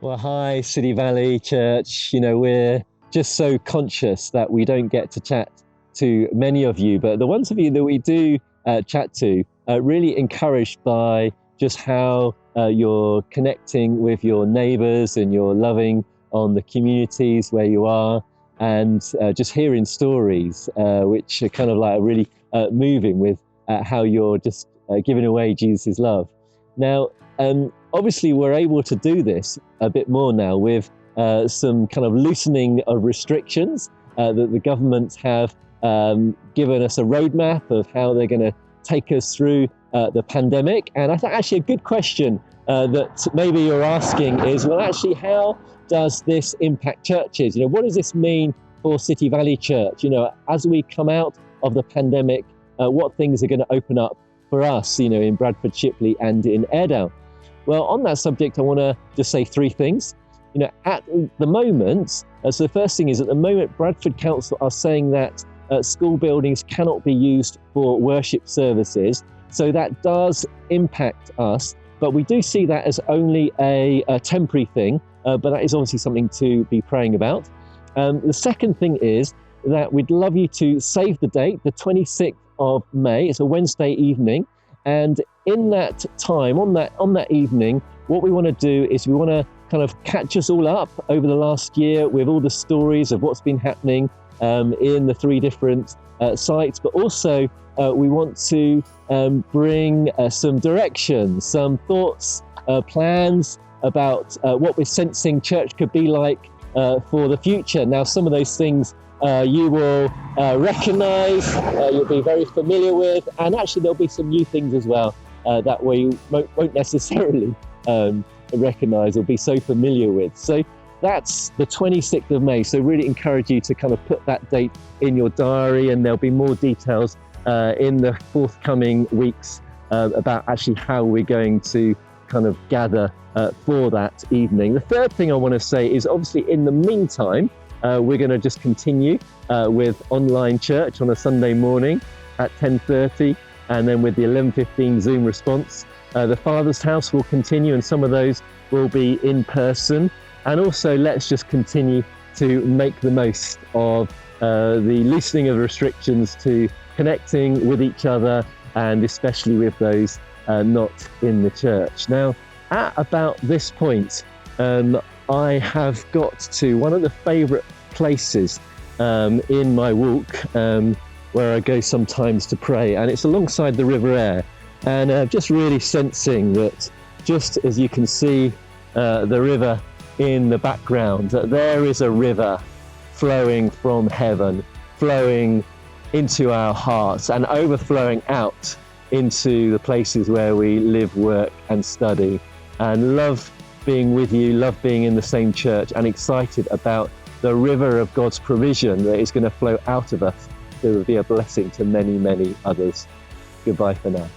Well, hi, City Valley Church. We're just so conscious that we don't get to chat to many of you, but the ones of you that we do chat to, really encouraged by just how you're connecting with your neighbours and you're loving on the communities where you are, and just hearing stories which are kind of like really moving with how you're just giving away Jesus' love. Now, obviously, we're able to do this a bit more now with some kind of loosening of restrictions that the government have given us a roadmap of how they're going to take us through the pandemic. And I think actually a good question that maybe you're asking is, well, actually, how does this impact churches? What does this mean for City Valley Church? As we come out of the pandemic, what things are going to open up for us, in Bradford, Shipley and in Airedale? Well, on that subject, I want to just say three things. At the moment, so the first thing is, at the moment, Bradford Council are saying that school buildings cannot be used for worship services. So that does impact us, but we do see that as only a temporary thing, but that is obviously something to be praying about. The second thing is that we'd love you to save the date, the 26th of May. It's a Wednesday evening. And in that time, on that evening, what we want to do is we want to kind of catch us all up over the last year with all the stories of what's been happening in the three different sites, but also we want to bring some direction, some thoughts, plans about what we're sensing church could be like for the future. Now, some of those things you will recognise, you'll be very familiar with, and actually there'll be some new things as well that we won't necessarily recognise or be so familiar with. So that's the 26th of May. So really encourage you to kind of put that date in your diary, and there'll be more details in the forthcoming weeks about actually how we're going to kind of gather for that evening. The third thing I want to say is, obviously, in the meantime, we're going to just continue with online church on a Sunday morning at 10:30, and then with the 11:15 Zoom response. The Father's House will continue, and some of those will be in person. And also, let's just continue to make the most of the loosening of restrictions to connecting with each other, and especially with those not in the church. Now, at about this point, I have got to one of the favourite places in my walk where I go sometimes to pray, and it's alongside the River Aire, and just really sensing that, just as you can see the river in the background, that there is a river flowing from heaven, flowing into our hearts and overflowing out into the places where we live, work and study. And love being with you, love being in the same church, and excited about the river of God's provision that is going to flow out of us to be a blessing to many, many others. Goodbye for now.